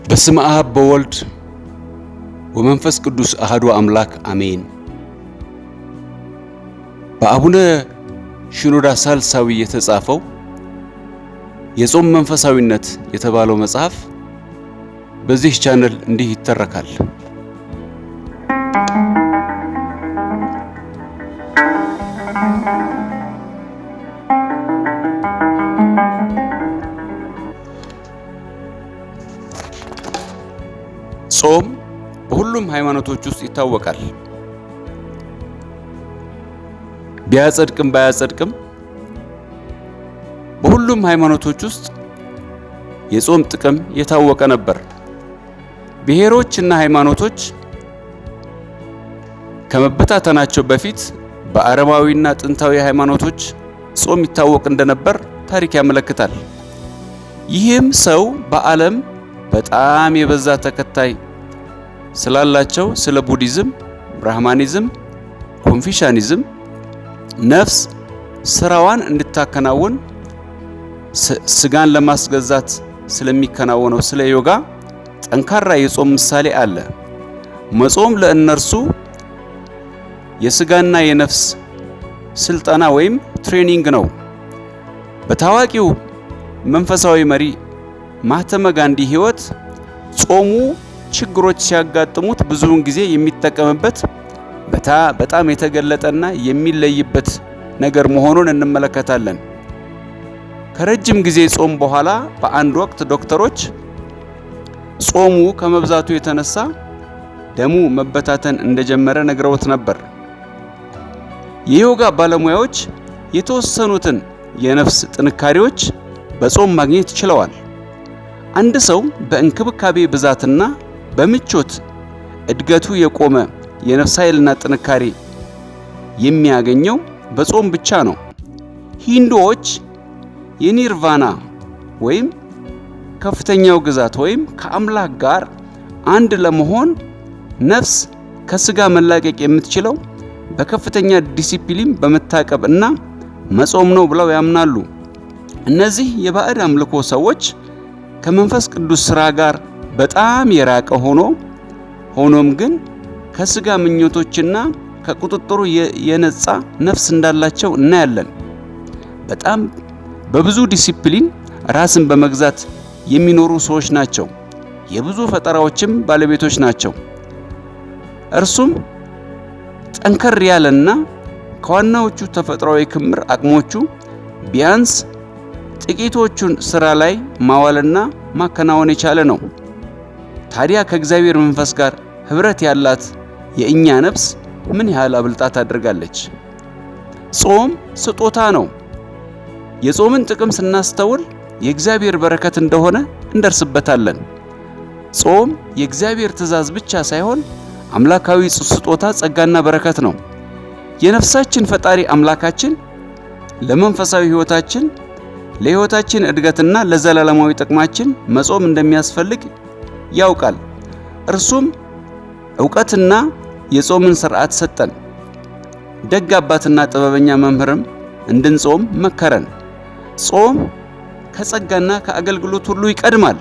በስመ አብ በወልድ ወመንፈስ ቅዱስ አሐዱ አምላክ አሜን። በአቡነ ሽኖዳ ሳልሳዊ የተጻፈው የጾም መንፈሳዊነት የተባለው መጽሐፍ በዚህ ቻናል እንዲህ ይተረካል። ጾም በሁሉም ሃይማኖቶች ውስጥ ይታወቃል። ቢያጸድቅም ባያጸድቅም በሁሉም ሃይማኖቶች ውስጥ የጾም ጥቅም የታወቀ ነበር። ብሔሮችና ሃይማኖቶች ከመበታተናቸው በፊት በአረማዊና ጥንታዊ ሃይማኖቶች ጾም ይታወቅ እንደነበር ታሪክ ያመለክታል። ይህም ሰው በዓለም በጣም የበዛ ተከታይ ስላላቸው ስለ ቡዲዝም፣ ብራህማኒዝም፣ ኮንፊሻኒዝም ነፍስ ስራዋን እንድታከናውን ስጋን ለማስገዛት ስለሚከናወነው ስለ ዮጋ ጠንካራ የጾም ምሳሌ አለ። መጾም ለእነርሱ የስጋና የነፍስ ስልጠና ወይም ትሬኒንግ ነው። በታዋቂው መንፈሳዊ መሪ ማህተመ ጋንዲ ሕይወት ጾሙ ችግሮች ሲያጋጥሙት ብዙውን ጊዜ የሚጠቀምበት በጣም የተገለጠና የሚለይበት ነገር መሆኑን እንመለከታለን። ከረጅም ጊዜ ጾም በኋላ በአንድ ወቅት ዶክተሮች ጾሙ ከመብዛቱ የተነሳ ደሙ መበታተን እንደጀመረ ነግረውት ነበር። የዮጋ ባለሙያዎች የተወሰኑትን የነፍስ ጥንካሬዎች በጾም ማግኘት ችለዋል። አንድ ሰው በእንክብካቤ ብዛትና በምቾት እድገቱ የቆመ የነፍስ ኃይልና ጥንካሬ የሚያገኘው በጾም ብቻ ነው። ሂንዱዎች የኒርቫና ወይም ከፍተኛው ግዛት ወይም ከአምላክ ጋር አንድ ለመሆን ነፍስ ከስጋ መላቀቅ የምትችለው በከፍተኛ ዲሲፕሊን በመታቀብ እና መጾም ነው ብለው ያምናሉ። እነዚህ የባዕድ አምልኮ ሰዎች ከመንፈስ ቅዱስ ሥራ ጋር በጣም የራቀ ሆኖም ግን ከስጋ ምኞቶችና ከቁጥጥሩ የነጻ ነፍስ እንዳላቸው እናያለን። በጣም በብዙ ዲሲፕሊን ራስን በመግዛት የሚኖሩ ሰዎች ናቸው። የብዙ ፈጠራዎችም ባለቤቶች ናቸው። እርሱም ጠንከር ያለና ከዋናዎቹ ተፈጥሯዊ ክምር አቅሞቹ ቢያንስ ጥቂቶቹን ሥራ ላይ ማዋልና ማከናወን የቻለ ነው። ታዲያ ከእግዚአብሔር መንፈስ ጋር ኅብረት ያላት የእኛ ነፍስ ምን ያህል አብልጣ ታደርጋለች? ጾም ስጦታ ነው። የጾምን ጥቅም ስናስተውል የእግዚአብሔር በረከት እንደሆነ እንደርስበታለን። ጾም የእግዚአብሔር ትእዛዝ ብቻ ሳይሆን አምላካዊ ስጦታ፣ ጸጋና በረከት ነው። የነፍሳችን ፈጣሪ አምላካችን ለመንፈሳዊ ሕይወታችን፣ ለሕይወታችን እድገትና ለዘላለማዊ ጥቅማችን መጾም እንደሚያስፈልግ ያውቃል። እርሱም ዕውቀትና የጾምን ሥርዓት ሰጠን። ደግ አባትና ጥበበኛ መምህርም እንድንጾም መከረን። ጾም ከጸጋና ከአገልግሎት ሁሉ ይቀድማል።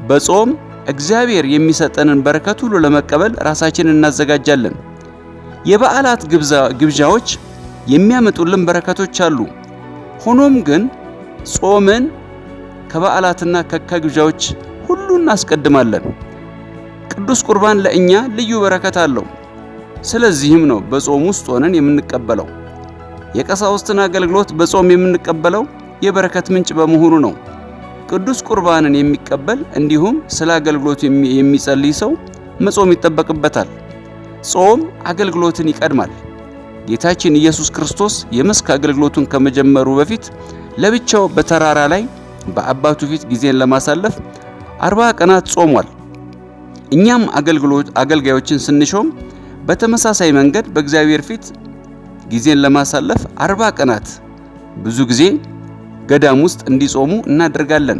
በጾም እግዚአብሔር የሚሰጠንን በረከት ሁሉ ለመቀበል ራሳችንን እናዘጋጃለን። የበዓላት ግብዣዎች የሚያመጡልን በረከቶች አሉ። ሆኖም ግን ጾምን ከበዓላትና ከግብዣዎች ሁሉ እናስቀድማለን። ቅዱስ ቁርባን ለእኛ ልዩ በረከት አለው። ስለዚህም ነው በጾም ውስጥ ሆነን የምንቀበለው። የቀሳውስትን አገልግሎት በጾም የምንቀበለው የበረከት ምንጭ በመሆኑ ነው። ቅዱስ ቁርባንን የሚቀበል እንዲሁም ስለ አገልግሎቱ የሚጸልይ ሰው መጾም ይጠበቅበታል። ጾም አገልግሎትን ይቀድማል። ጌታችን ኢየሱስ ክርስቶስ የመስክ አገልግሎቱን ከመጀመሩ በፊት ለብቻው በተራራ ላይ በአባቱ ፊት ጊዜን ለማሳለፍ 40 ቀናት ጾሟል። እኛም አገልጋዮችን ስንሾም በተመሳሳይ መንገድ በእግዚአብሔር ፊት ጊዜን ለማሳለፍ 40 ቀናት ብዙ ጊዜ ገዳም ውስጥ እንዲጾሙ እናደርጋለን።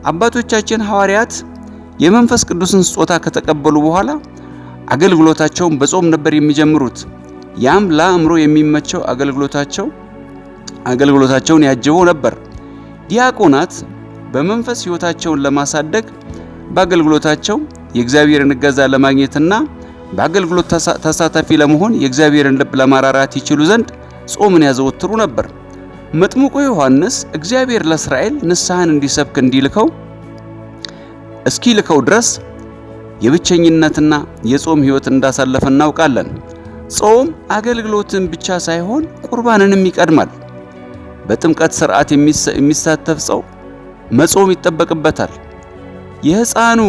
አባቶቻችን ሐዋርያት የመንፈስ ቅዱስን ስጦታ ከተቀበሉ በኋላ አገልግሎታቸውን በጾም ነበር የሚጀምሩት። ያም ለአእምሮ የሚመቸው አገልግሎታቸውን ያጅበው ነበር። ዲያቆናት በመንፈስ ሕይወታቸውን ለማሳደግ በአገልግሎታቸው የእግዚአብሔርን እገዛ ለማግኘትና በአገልግሎት ተሳታፊ ለመሆን የእግዚአብሔርን ልብ ለማራራት ይችሉ ዘንድ ጾምን ያዘወትሩ ነበር። መጥምቁ ዮሐንስ እግዚአብሔር ለእስራኤል ንስሐን እንዲሰብክ እስኪልከው ድረስ የብቸኝነትና የጾም ሕይወት እንዳሳለፈ እናውቃለን። ጾም አገልግሎትን ብቻ ሳይሆን ቁርባንንም ይቀድማል። በጥምቀት ሥርዓት የሚሳተፍ ሰው መጾም ይጠበቅበታል። የሕፃኑ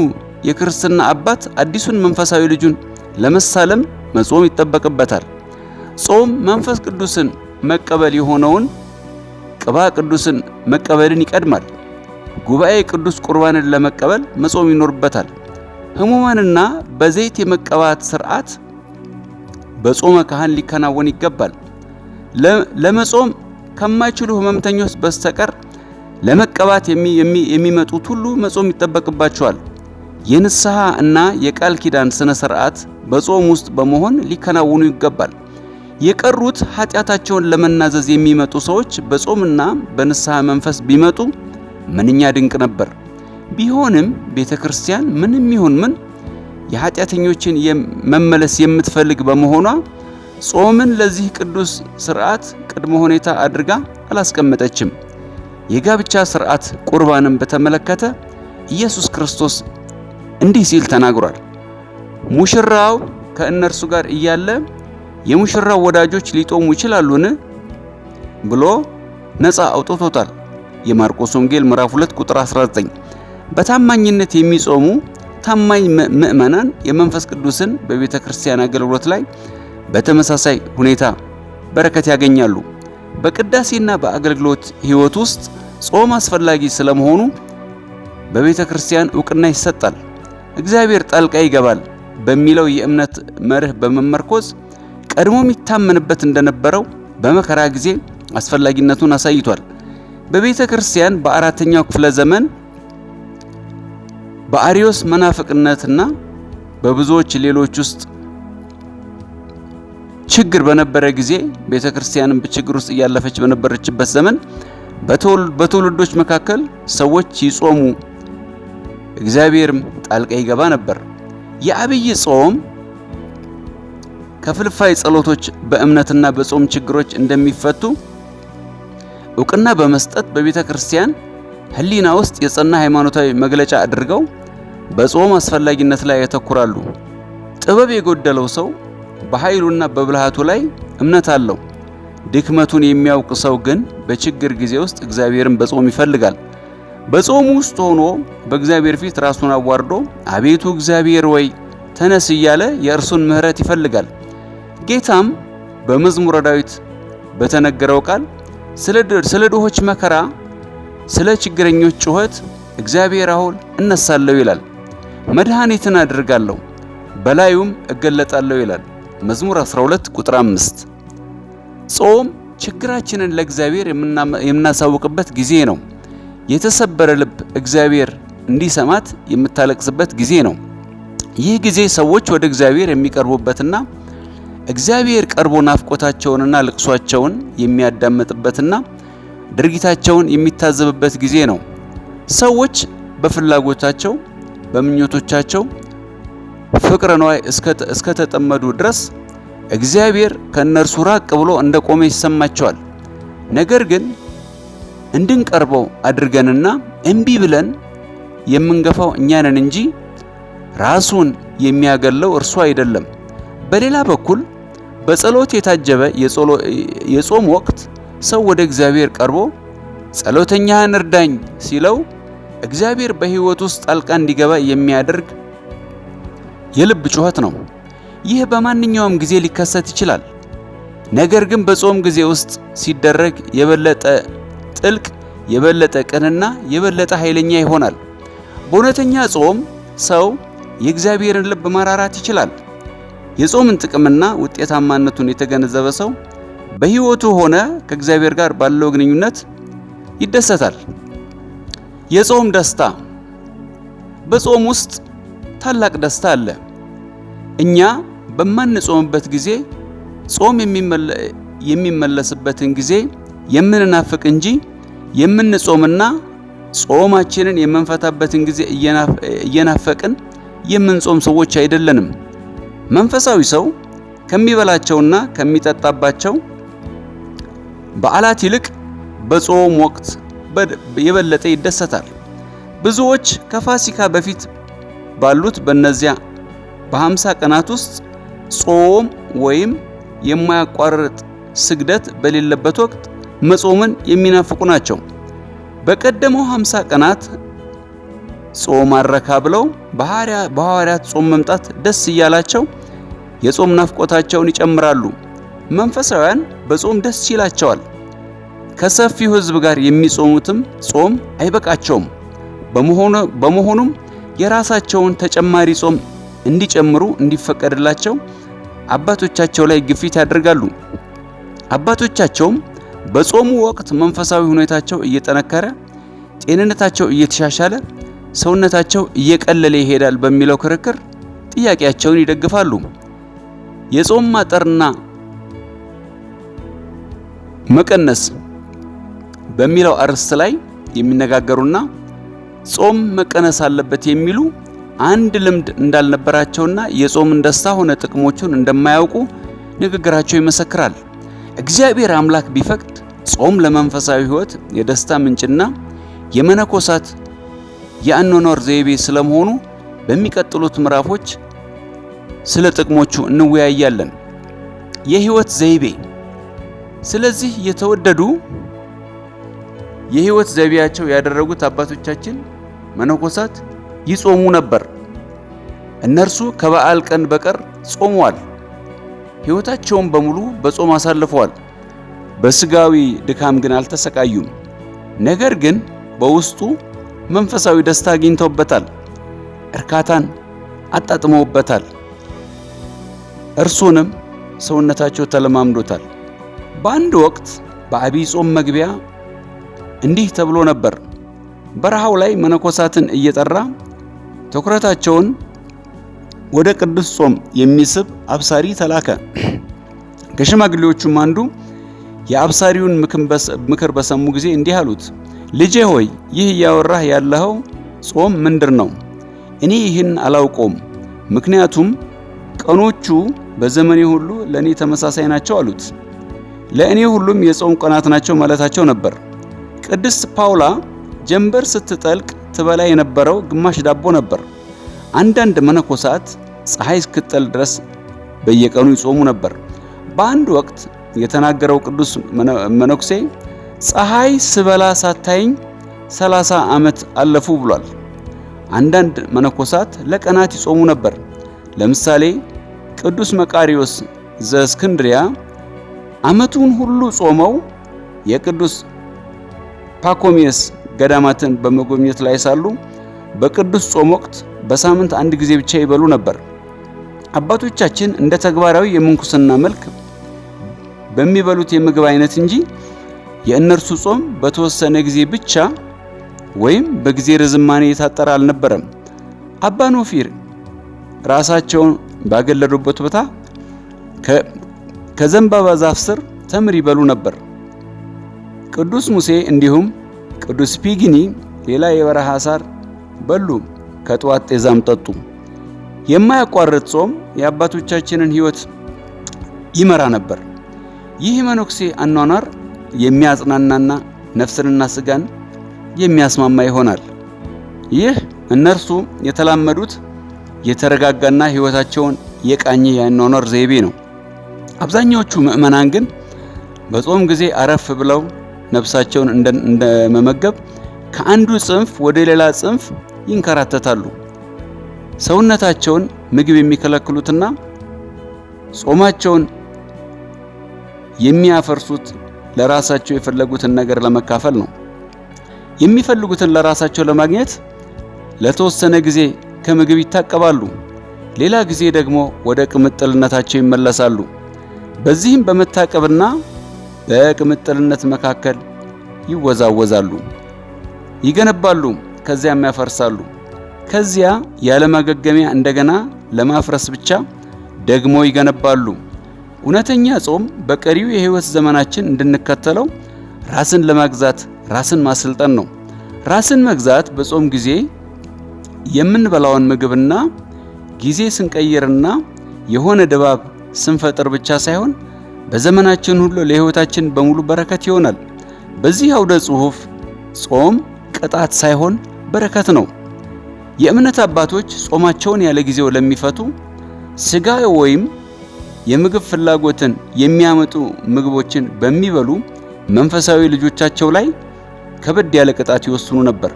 የክርስትና አባት አዲሱን መንፈሳዊ ልጁን ለመሳለም መጾም ይጠበቅበታል። ጾም መንፈስ ቅዱስን መቀበል የሆነውን ቅባ ቅዱስን መቀበልን ይቀድማል። ጉባኤ ቅዱስ ቁርባንን ለመቀበል መጾም ይኖርበታል። ሕሙማንና በዘይት የመቀባት ሥርዓት በጾመ ካህን ሊከናወን ይገባል። ለመጾም ከማይችሉ ሕመምተኞች በስተቀር ለመቀባት የሚመጡት ሁሉ መጾም ይጠበቅባቸዋል። የንስሐ እና የቃል ኪዳን ስነ ሥርዓት በጾም ውስጥ በመሆን ሊከናወኑ ይገባል። የቀሩት ኃጢአታቸውን ለመናዘዝ የሚመጡ ሰዎች በጾምና በንስሐ መንፈስ ቢመጡ ምንኛ ድንቅ ነበር። ቢሆንም ቤተክርስቲያን ምንም ይሁን ምን የኃጢአተኞችን መመለስ የምትፈልግ በመሆኗ ጾምን ለዚህ ቅዱስ ሥርዓት ቅድመ ሁኔታ አድርጋ አላስቀመጠችም። የጋብቻ ሥርዓት ቁርባንን በተመለከተ ኢየሱስ ክርስቶስ እንዲህ ሲል ተናግሯል። ሙሽራው ከእነርሱ ጋር እያለ የሙሽራው ወዳጆች ሊጦሙ ይችላሉን ብሎ ነፃ አውጥቶታል። የማርቆስ ወንጌል ምዕራፍ 2 ቁጥር 19። በታማኝነት የሚጾሙ ታማኝ ምእመናን የመንፈስ ቅዱስን በቤተ ክርስቲያን አገልግሎት ላይ በተመሳሳይ ሁኔታ በረከት ያገኛሉ። በቅዳሴና በአገልግሎት ሕይወት ውስጥ ጾም አስፈላጊ ስለመሆኑ በቤተ ክርስቲያን ዕውቅና ይሰጣል። እግዚአብሔር ጣልቃ ይገባል በሚለው የእምነት መርህ በመመርኮዝ ቀድሞ የሚታመንበት እንደነበረው በመከራ ጊዜ አስፈላጊነቱን አሳይቷል። በቤተ ክርስቲያን በአራተኛው ክፍለ ዘመን በአርዮስ መናፍቅነትና በብዙዎች ሌሎች ውስጥ ችግር በነበረ ጊዜ ቤተ ክርስቲያንም በችግር ውስጥ እያለፈች በነበረችበት ዘመን በትውልዶች መካከል ሰዎች ይጾሙ፣ እግዚአብሔርም ጣልቃ ይገባ ነበር። የአብይ ጾም ከፍልፋይ ጸሎቶች በእምነትና በጾም ችግሮች እንደሚፈቱ ዕውቅና በመስጠት በቤተ ክርስቲያን ሕሊና ውስጥ የጸና ሃይማኖታዊ መግለጫ አድርገው በጾም አስፈላጊነት ላይ ያተኩራሉ። ጥበብ የጎደለው ሰው በኃይሉና በብልሃቱ ላይ እምነት አለው። ድክመቱን የሚያውቅ ሰው ግን በችግር ጊዜ ውስጥ እግዚአብሔርን በጾም ይፈልጋል። በጾም ውስጥ ሆኖ በእግዚአብሔር ፊት ራሱን አዋርዶ አቤቱ እግዚአብሔር ወይ ተነስ እያለ የእርሱን ምሕረት ይፈልጋል። ጌታም በመዝሙረ ዳዊት በተነገረው ቃል ስለ ድሆች መከራ፣ ስለ ችግረኞች ጩኸት እግዚአብሔር አሁን እነሳለሁ ይላል። መድኃኒትን አድርጋለሁ በላዩም እገለጣለሁ ይላል። መዝሙር 12 ቁጥር 5። ጾም ችግራችንን ለእግዚአብሔር የምናሳውቅበት ጊዜ ነው። የተሰበረ ልብ እግዚአብሔር እንዲሰማት የምታለቅስበት ጊዜ ነው። ይህ ጊዜ ሰዎች ወደ እግዚአብሔር የሚቀርቡበትና እግዚአብሔር ቀርቦ ናፍቆታቸውንና ልቅሷቸውን የሚያዳምጥበትና ድርጊታቸውን የሚታዘብበት ጊዜ ነው። ሰዎች በፍላጎታቸው በምኞቶቻቸው ፍቅረ ነዋይ እስከ ተጠመዱ ድረስ እግዚአብሔር ከእነርሱ ራቅ ብሎ እንደቆመ ይሰማቸዋል። ነገር ግን እንድንቀርበው አድርገንና እምቢ ብለን የምንገፋው እኛ ነን እንጂ ራሱን የሚያገለው እርሱ አይደለም። በሌላ በኩል በጸሎት የታጀበ የጾም ወቅት ሰው ወደ እግዚአብሔር ቀርቦ ጸሎተኛህን እርዳኝ ሲለው እግዚአብሔር በሕይወት ውስጥ ጣልቃ እንዲገባ የሚያደርግ የልብ ጩኸት ነው። ይህ በማንኛውም ጊዜ ሊከሰት ይችላል። ነገር ግን በጾም ጊዜ ውስጥ ሲደረግ የበለጠ ጥልቅ፣ የበለጠ ቅንና የበለጠ ኃይለኛ ይሆናል። በእውነተኛ ጾም ሰው የእግዚአብሔርን ልብ ማራራት ይችላል። የጾምን ጥቅምና ውጤታማነቱን የተገነዘበ ሰው በሕይወቱ ሆነ ከእግዚአብሔር ጋር ባለው ግንኙነት ይደሰታል። የጾም ደስታ። በጾም ውስጥ ታላቅ ደስታ አለ። እኛ በማንጾምበት ጊዜ ጾም የሚመለስበትን ጊዜ የምንናፍቅ እንጂ የምንጾምና ጾማችንን የምንፈታበትን ጊዜ እየናፈቅን የምንጾም ሰዎች አይደለንም። መንፈሳዊ ሰው ከሚበላቸውና ከሚጠጣባቸው በዓላት ይልቅ በጾም ወቅት የበለጠ ይደሰታል። ብዙዎች ከፋሲካ በፊት ባሉት በእነዚያ በ50 ቀናት ውስጥ ጾም ወይም የማያቋርጥ ስግደት በሌለበት ወቅት መጾምን የሚናፍቁ ናቸው። በቀደመው 50 ቀናት ጾም አረካ ብለው በሐዋርያት ጾም መምጣት ደስ እያላቸው የጾም ናፍቆታቸውን ይጨምራሉ። መንፈሳውያን በጾም ደስ ይላቸዋል። ከሰፊው ሕዝብ ጋር የሚጾሙትም ጾም አይበቃቸውም። በመሆኑም የራሳቸውን ተጨማሪ ጾም እንዲጨምሩ እንዲፈቀድላቸው አባቶቻቸው ላይ ግፊት ያደርጋሉ። አባቶቻቸውም በጾሙ ወቅት መንፈሳዊ ሁኔታቸው እየጠነከረ፣ ጤንነታቸው እየተሻሻለ፣ ሰውነታቸው እየቀለለ ይሄዳል በሚለው ክርክር ጥያቄያቸውን ይደግፋሉ። የጾም ማጠርና መቀነስ በሚለው አርዕስት ላይ የሚነጋገሩና ጾም መቀነስ አለበት የሚሉ አንድ ልምድ እንዳልነበራቸውና የጾምን ደስታ ሆነ ጥቅሞቹን እንደማያውቁ ንግግራቸው ይመሰክራል። እግዚአብሔር አምላክ ቢፈቅድ ጾም ለመንፈሳዊ ሕይወት የደስታ ምንጭና የመነኮሳት የአኗኗር ዘይቤ ስለመሆኑ በሚቀጥሉት ምዕራፎች ስለ ጥቅሞቹ እንወያያለን። የሕይወት ዘይቤ። ስለዚህ የተወደዱ የሕይወት ዘይቤያቸው ያደረጉት አባቶቻችን መነኮሳት ይጾሙ ነበር። እነርሱ ከበዓል ቀን በቀር ጾመዋል። ሕይወታቸውን በሙሉ በጾም አሳልፈዋል። በስጋዊ ድካም ግን አልተሰቃዩም። ነገር ግን በውስጡ መንፈሳዊ ደስታ አግኝተውበታል። እርካታን አጣጥመውበታል። እርሱንም ሰውነታቸው ተለማምዶታል። በአንድ ወቅት በዐቢይ ጾም መግቢያ እንዲህ ተብሎ ነበር። በረሃው ላይ መነኮሳትን እየጠራ ትኩረታቸውን ወደ ቅዱስ ጾም የሚስብ አብሳሪ ተላከ። ከሽማግሌዎቹም አንዱ የአብሳሪውን ምክር በሰሙ ጊዜ እንዲህ አሉት፣ ልጄ ሆይ ይህ እያወራህ ያለኸው ጾም ምንድር ነው? እኔ ይህን አላውቀውም፣ ምክንያቱም ቀኖቹ በዘመኔ ሁሉ ለእኔ ተመሳሳይ ናቸው አሉት። ለእኔ ሁሉም የጾም ቀናት ናቸው ማለታቸው ነበር። ቅድስት ፓውላ ጀንበር ስትጠልቅ ትበላ የነበረው ግማሽ ዳቦ ነበር። አንዳንድ መነኮሳት ፀሐይ እስክትጠልቅ ድረስ በየቀኑ ይጾሙ ነበር። በአንድ ወቅት የተናገረው ቅዱስ መነኩሴ ፀሐይ ስበላ ሳታይኝ 30 ዓመት አለፉ ብሏል። አንዳንድ መነኮሳት ለቀናት ይጾሙ ነበር። ለምሳሌ ቅዱስ መቃሪዎስ ዘእስክንድርያ ዓመቱን ሁሉ ጾመው የቅዱስ ፓኮሚየስ ገዳማትን በመጎብኘት ላይ ሳሉ በቅዱስ ጾም ወቅት በሳምንት አንድ ጊዜ ብቻ ይበሉ ነበር። አባቶቻችን እንደ ተግባራዊ የምንኩስና መልክ በሚበሉት የምግብ አይነት እንጂ የእነርሱ ጾም በተወሰነ ጊዜ ብቻ ወይም በጊዜ ርዝማኔ የታጠረ አልነበረም። አባ ኖፊር ራሳቸውን ባገለሉበት ቦታ ከዘንባባ ዛፍ ስር ተምር ይበሉ ነበር። ቅዱስ ሙሴ እንዲሁም ቅዱስ ፒግኒ ሌላ የበረሃ ሳር በሉ፣ ከጠዋት ጤዛም ጠጡ። የማያቋርጥ ጾም የአባቶቻችንን ሕይወት ይመራ ነበር። ይህ መነኩሴ አኗኗር የሚያጽናናና ነፍስንና ስጋን የሚያስማማ ይሆናል። ይህ እነርሱ የተላመዱት የተረጋጋና ሕይወታቸውን የቃኘ የአኗኗር ዘይቤ ነው። አብዛኛዎቹ ምዕመናን ግን በጾም ጊዜ አረፍ ብለው ነፍሳቸውን እንደመመገብ ከአንዱ ጽንፍ ወደ ሌላ ጽንፍ ይንከራተታሉ። ሰውነታቸውን ምግብ የሚከለክሉትና ጾማቸውን የሚያፈርሱት ለራሳቸው የፈለጉትን ነገር ለመካፈል ነው። የሚፈልጉትን ለራሳቸው ለማግኘት ለተወሰነ ጊዜ ከምግብ ይታቀባሉ። ሌላ ጊዜ ደግሞ ወደ ቅምጥልነታቸው ይመለሳሉ። በዚህም በመታቀብና በቅምጥልነት መካከል ይወዛወዛሉ፣ ይገነባሉ፣ ከዚያም ያፈርሳሉ። ከዚያ ያለማገገሚያ እንደገና ለማፍረስ ብቻ ደግሞ ይገነባሉ። እውነተኛ ጾም በቀሪው የሕይወት ዘመናችን እንድንከተለው ራስን ለመግዛት ራስን ማሰልጠን ነው። ራስን መግዛት በጾም ጊዜ የምንበላውን ምግብና ጊዜ ስንቀይርና የሆነ ድባብ ስንፈጥር ብቻ ሳይሆን በዘመናችን ሁሉ ለሕይወታችን በሙሉ በረከት ይሆናል። በዚህ አውደ ጽሑፍ ጾም ቅጣት ሳይሆን በረከት ነው። የእምነት አባቶች ጾማቸውን ያለ ጊዜው ለሚፈቱ ሥጋ ወይም የምግብ ፍላጎትን የሚያመጡ ምግቦችን በሚበሉ መንፈሳዊ ልጆቻቸው ላይ ከበድ ያለ ቅጣት ይወስኑ ነበር።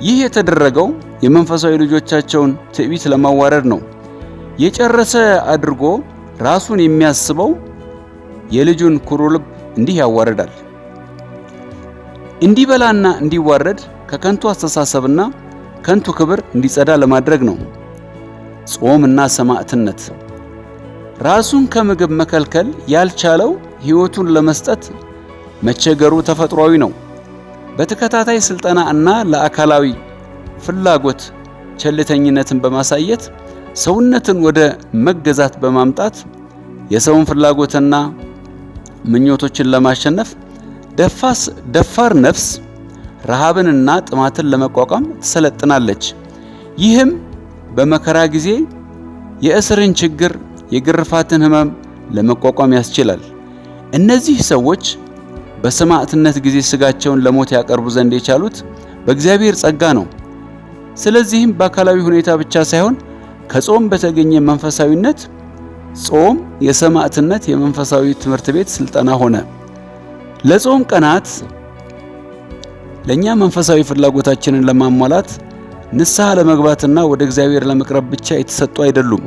ይህ የተደረገው የመንፈሳዊ ልጆቻቸውን ትዕቢት ለማዋረድ ነው። የጨረሰ አድርጎ ራሱን የሚያስበው የልጁን ኩሩ ልብ እንዲህ ያዋርዳል። እንዲበላና እንዲዋረድ ከከንቱ አስተሳሰብና ከንቱ ክብር እንዲጸዳ ለማድረግ ነው። ጾምና ሰማዕትነት። ራሱን ከምግብ መከልከል ያልቻለው ሕይወቱን ለመስጠት መቸገሩ ተፈጥሯዊ ነው። በተከታታይ ስልጠና እና ለአካላዊ ፍላጎት ቸልተኝነትን በማሳየት ሰውነትን ወደ መገዛት በማምጣት የሰውን ፍላጎትና ምኞቶችን ለማሸነፍ ደፋር ነፍስ ረሃብንና ጥማትን ለመቋቋም ትሰለጥናለች። ይህም በመከራ ጊዜ የእስርን ችግር፣ የግርፋትን ሕመም ለመቋቋም ያስችላል። እነዚህ ሰዎች በሰማዕትነት ጊዜ ሥጋቸውን ለሞት ያቀርቡ ዘንድ የቻሉት በእግዚአብሔር ጸጋ ነው። ስለዚህም በአካላዊ ሁኔታ ብቻ ሳይሆን ከጾም በተገኘ መንፈሳዊነት ጾም የሰማዕትነት የመንፈሳዊ ትምህርት ቤት ስልጠና ሆነ። ለጾም ቀናት ለኛ መንፈሳዊ ፍላጎታችንን ለማሟላት ንስሐ ለመግባትና ወደ እግዚአብሔር ለመቅረብ ብቻ የተሰጡ አይደሉም።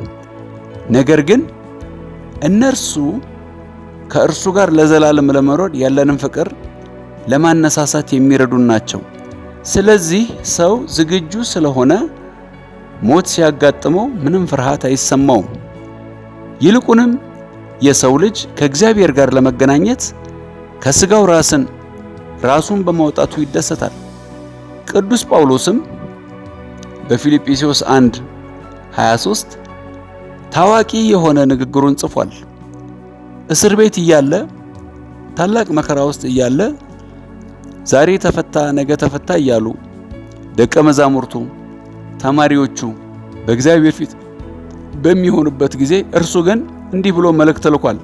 ነገር ግን እነርሱ ከእርሱ ጋር ለዘላለም ለመኖር ያለንን ፍቅር ለማነሳሳት የሚረዱን ናቸው። ስለዚህ ሰው ዝግጁ ስለሆነ ሞት ሲያጋጥመው ምንም ፍርሃት አይሰማውም። ይልቁንም የሰው ልጅ ከእግዚአብሔር ጋር ለመገናኘት ከሥጋው ራሱን በማውጣቱ ይደሰታል። ቅዱስ ጳውሎስም በፊልጵስዩስ 1:23 ታዋቂ የሆነ ንግግሩን ጽፏል። እስር ቤት እያለ ታላቅ መከራ ውስጥ እያለ ዛሬ ተፈታ ነገ ተፈታ እያሉ ደቀ መዛሙርቱ ተማሪዎቹ በእግዚአብሔር ፊት በሚሆኑበት ጊዜ እርሱ ግን እንዲህ ብሎ መልእክት ልኳል።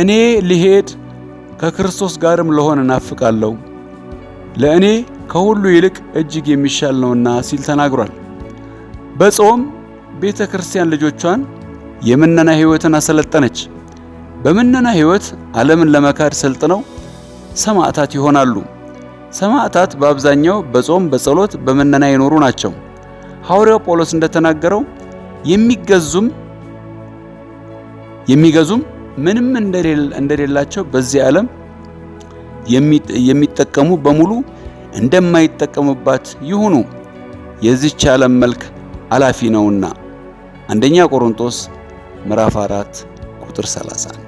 እኔ ልሄድ ከክርስቶስ ጋርም ልሆን እናፍቃለሁ፣ ለእኔ ከሁሉ ይልቅ እጅግ የሚሻል ነውና ሲል ተናግሯል። በጾም ቤተ ክርስቲያን ልጆቿን የምነና ሕይወትን አሰለጠነች። በምነና ሕይወት ዓለምን ለመካድ ሰልጥነው ሰማዕታት ይሆናሉ። ሰማዕታት በአብዛኛው በጾም በጸሎት በምነና የኖሩ ናቸው። ሐዋርያው ጳውሎስ እንደተናገረው የሚገዙም ምንም እንደሌላቸው በዚህ ዓለም የሚጠቀሙ በሙሉ እንደማይጠቀሙባት ይሁኑ፣ የዚህች ዓለም መልክ አላፊ ነውና። አንደኛ ቆሮንቶስ ምዕራፍ 4 ቁጥር 31